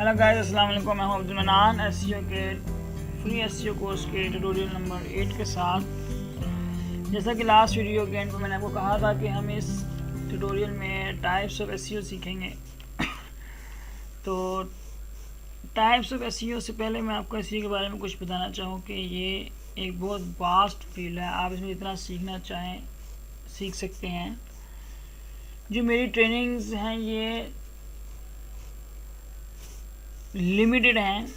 Hello guys, अस्सलाम वालेकुम। मैं हूं अब्दुल मनान, एसईओ के फ्री एसईओ कोर्स के ट्यूटोरियल नंबर 8 के साथ। जैसा कि लास्ट वीडियो के एंड पर मैंने आपको कहा था कि हम इस ट्यूटोरियल में टाइप्स ऑफ एसईओ सीखेंगे। तो टाइप्स ऑफ एसईओ से पहले मैं आपको एसईओ के बारे में कुछ बताना चाहूँ कि ये एक बहुत वास्ट फील्ड है। आप इसमें जितना सीखना चाहें सीख सकते हैं। जो मेरी ट्रेनिंग्स हैं ये लिमिटेड हैं,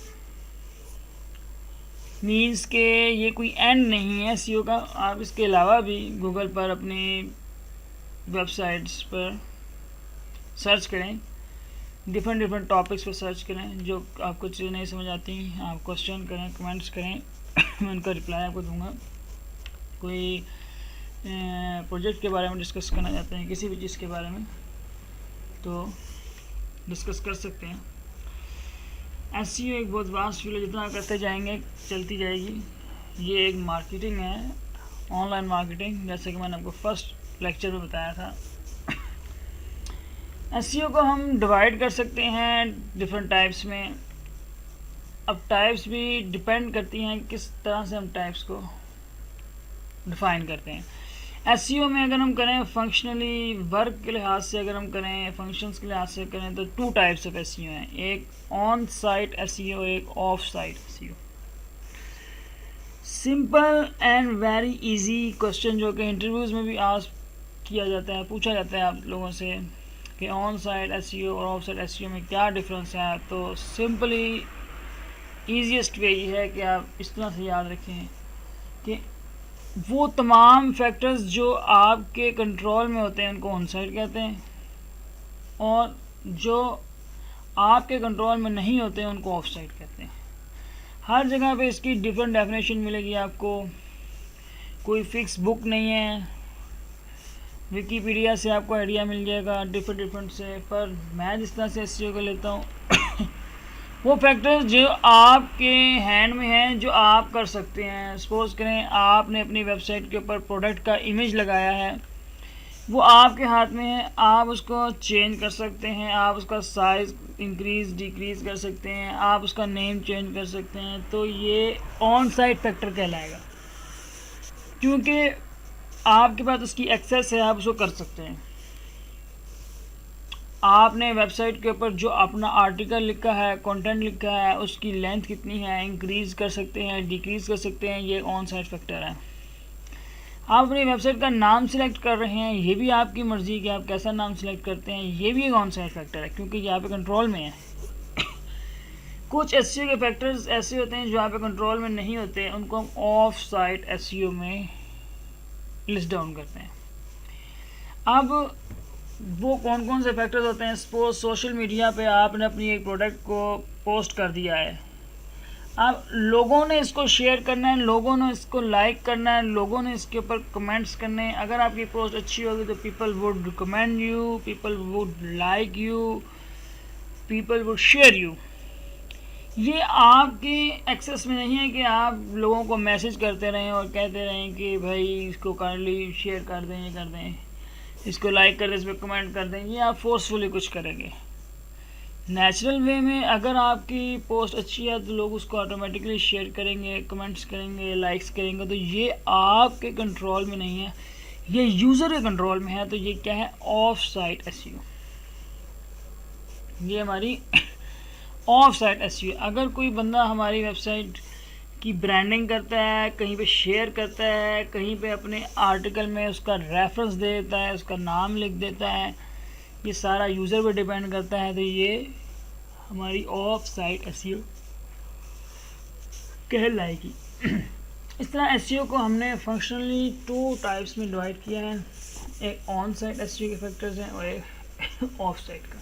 मीन्स के ये कोई एंड नहीं है एसईओ का। आप इसके अलावा भी गूगल पर अपनी वेबसाइट्स पर सर्च करें, डिफरेंट टॉपिक्स पर सर्च करें। जो आपको चीज़ें नहीं समझ आती आप क्वेश्चन करें, कमेंट्स करें मैं उनका रिप्लाई आपको दूंगा। कोई प्रोजेक्ट के बारे में डिस्कस करना चाहते हैं, किसी भी चीज़ के बारे में, तो डिस्कस कर सकते हैं। एसईओ एक बहुत वास्ट फील्ड है, जितना करते जाएंगे चलती जाएगी। ये एक मार्केटिंग है, ऑनलाइन मार्केटिंग, जैसे कि मैंने आपको फर्स्ट लेक्चर में बताया था। एसईओ को हम डिवाइड कर सकते हैं डिफरेंट टाइप्स में। अब टाइप्स भी डिपेंड करती हैं किस तरह से हम टाइप्स को डिफाइन करते हैं। एसईओ में अगर हम करें फंक्शनली, वर्क के लिहाज से अगर हम करें, फंक्शंस के लिहाज से करें, तो 2 टाइप्स ऑफ एसईओ हैं। एक ऑन साइट एसईओ, एक of site SEO. Simple and very easy question जो कि इंटरव्यूज़ में भी आस्क किया जाता है, पूछा जाता है आप लोगों से कि ऑन साइट एसईओ और ऑफ साइट एसईओ में क्या डिफरेंस है। तो सिंपली ईजीएस्ट वे ये है कि आप इस तरह से याद रखें कि वो तमाम फैक्टर्स जो आपके कंट्रोल में होते हैं उनको ऑन साइट कहते हैं, और जो आपके कंट्रोल में नहीं होते हैं उनको ऑफ साइट कहते हैं। हर जगह पे इसकी डिफरेंट डेफिनेशन मिलेगी आपको, कोई फिक्स बुक नहीं है। विकीपीडिया से आपको आइडिया मिल जाएगा डिफरेंट से, पर मैं जिस तरह से एसईओ को लेता हूँ वो फैक्टर्स जो आपके हैंड में हैं, जो आप कर सकते हैं। सपोज करें आपने अपनी वेबसाइट के ऊपर प्रोडक्ट का इमेज लगाया है, वो आपके हाथ में है। आप उसको चेंज कर सकते हैं, आप उसका साइज़ इंक्रीज़ डिक्रीज़ कर सकते हैं, आप उसका नेम चेंज कर सकते हैं। तो ये ऑन साइट फैक्टर कहलाएगा, क्योंकि आपके पास उसकी एक्सेस है, आप उसको कर सकते हैं। आपने वेबसाइट के ऊपर जो अपना आर्टिकल लिखा है, कंटेंट लिखा है, उसकी लेंथ कितनी है, इंक्रीज़ कर सकते हैं, डिक्रीज़ कर सकते हैं। ये ऑन साइट फैक्टर है। आप अपनी वेबसाइट का नाम सिलेक्ट कर रहे हैं, ये भी आपकी मर्ज़ी कि आप कैसा नाम सिलेक्ट करते हैं। ये भी एक ऑन साइट फैक्टर है, क्योंकि ये आपके कंट्रोल में है। कुछ एसईओ के फैक्टर्स ऐसे होते हैं जो आपके कंट्रोल में नहीं होते, उनको हम ऑफ साइट एसईओ में लिस्ट डाउन करते हैं। अब वो कौन कौन से फैक्टर्स होते हैं? सपोज सोशल मीडिया पे आपने अपनी एक प्रोडक्ट को पोस्ट कर दिया है, अब लोगों ने इसको शेयर करना है, लोगों ने इसको लाइक करना है, लोगों ने इसके ऊपर कमेंट्स करने हैं। अगर आपकी पोस्ट अच्छी होगी तो people would recommend you, people would like you, people would share you. ये आपके एक्सेस में नहीं है कि आप लोगों को मैसेज करते रहें और कहते रहें कि भाई इसको काइंडली शेयर कर दें, ये कर दें, इसको लाइक कर दें, इस पर कमेंट कर दें। ये आप फोर्सफुली कुछ करेंगे। नेचुरल वे में अगर आपकी पोस्ट अच्छी है तो लोग उसको ऑटोमेटिकली शेयर करेंगे, कमेंट्स करेंगे, लाइक्स करेंगे। तो ये आपके कंट्रोल में नहीं है, ये यूज़र के कंट्रोल में है। तो ये क्या है? Of site SEO. ये हमारी ऑफ साइट एसईओ। अगर कोई बंदा हमारी वेबसाइट की ब्रांडिंग करता है, कहीं पे शेयर करता है, कहीं पे अपने आर्टिकल में उसका रेफरेंस दे देता है, उसका नाम लिख देता है, ये सारा यूज़र पे डिपेंड करता है। तो ये हमारी ऑफ साइट एसईओ कहलाएगी। इस तरह एसईओ को हमने फंक्शनली 2 टाइप्स में डिवाइड किया है। एक ऑन साइट एसईओ के फैक्टर्स हैं और एक ऑफ साइट का।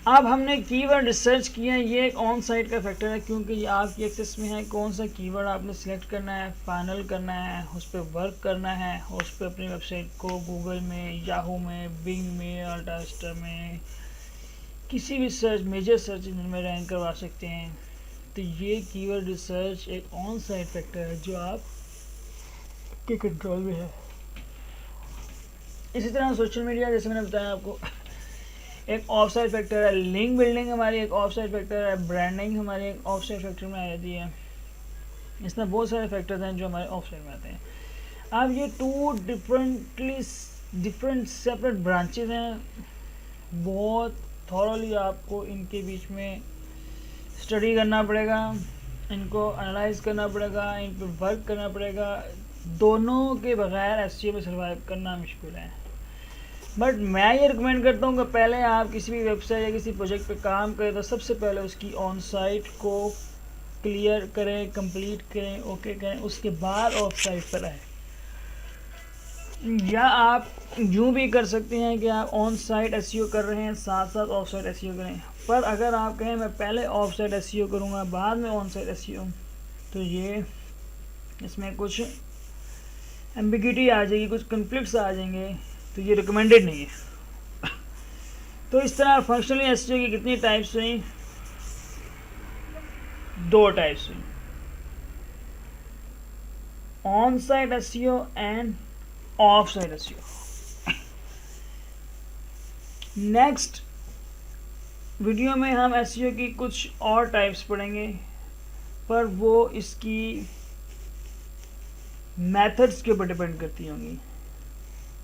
अब हमने कीवर्ड रिसर्च किया है, ये एक ऑन साइट का फैक्टर है, क्योंकि ये आपकी एक्सेस में है। कौन सा कीवर्ड आपने सिलेक्ट करना है, फाइनल करना है, उस पर वर्क करना है, उस पर अपनी वेबसाइट को गूगल में, याहू में, बिंग में, अल्टास्टर में, किसी भी सर्च मेजर सर्च इंजन में रैंक करवा सकते हैं। तो ये कीवर्ड रिसर्च एक ऑन साइट फैक्टर है जो आप के कंट्रोल में है। इसी तरह सोशल मीडिया, जैसे मैंने बताया आपको, एक ऑफ साइड फैक्टर है, लिंक बिल्डिंग हमारी एक ऑफ साइड फैक्टर है, ब्रांडिंग हमारी एक ऑफ साइड फैक्टर में आ जाती है। इसमें बहुत सारे फैक्टर्स हैं जो हमारे ऑफ साइड में आते हैं। अब ये टू डिफरेंट सेपरेट ब्रांचेस हैं, बहुत थॉरली आपको इनके बीच में स्टडी करना पड़ेगा, इनको एनालाइज करना पड़ेगा, इन पर वर्क करना पड़ेगा। दोनों के बगैर एसईओ में सर्वाइव करना मुश्किल है। बट मैं ये रिकमेंड करता हूँ कि पहले आप किसी भी वेबसाइट या किसी प्रोजेक्ट पे काम करें तो सबसे पहले उसकी ऑन साइट को क्लियर करें, कंप्लीट करें, ओके करें, उसके बाद ऑफ साइट पर आए। या आप यूँ भी कर सकते हैं कि आप ऑन साइट एसईओ कर रहे हैं, साथ साथ ऑफ साइट एसईओ करें। पर अगर आप कहें मैं पहले ऑफ साइट एसईओ करूँगा बाद में ऑन साइट एसईओ, तो ये इसमें कुछ एम्बिग्यूटी आ जाएगी, कुछ कन्फ्लिक्ट्स आ जाएंगे, तो ये रिकमेंडेड नहीं है। तो इस तरह फंक्शनली एसईओ की कितनी टाइप्स हुई? 2 टाइप्स हुई, on site SEO end of site SEO. Next video में हम एसईओ की कुछ और टाइप्स पढ़ेंगे, पर वो इसकी मेथड्स के ऊपर डिपेंड करती होंगी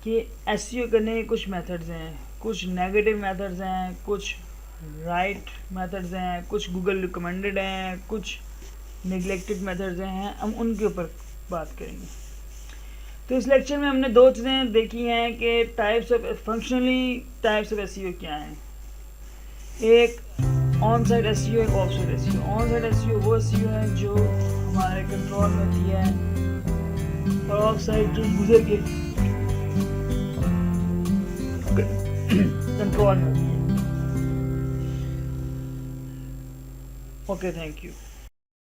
कि एसईओ करने के कुछ मेथड्स हैं, कुछ नेगेटिव मेथड्स हैं, कुछ राइट मेथड्स हैं, कुछ गूगल रिकमेंडेड हैं, कुछ नेग्लेक्टेड मेथड्स हैं। हम उनके ऊपर बात करेंगे। तो इस लेक्चर में हमने 2 चीज़ें देखी हैं कि types of functionally types of SEO क्या हैं। एक ऑन साइट एसईओ, एक of site SEO. On site SEO वो एसईओ है जो हमारे कंट्रोल में होती है, और ऑफ साइट जो यूजर के कंट्रोल में होती है। Okay, thank you.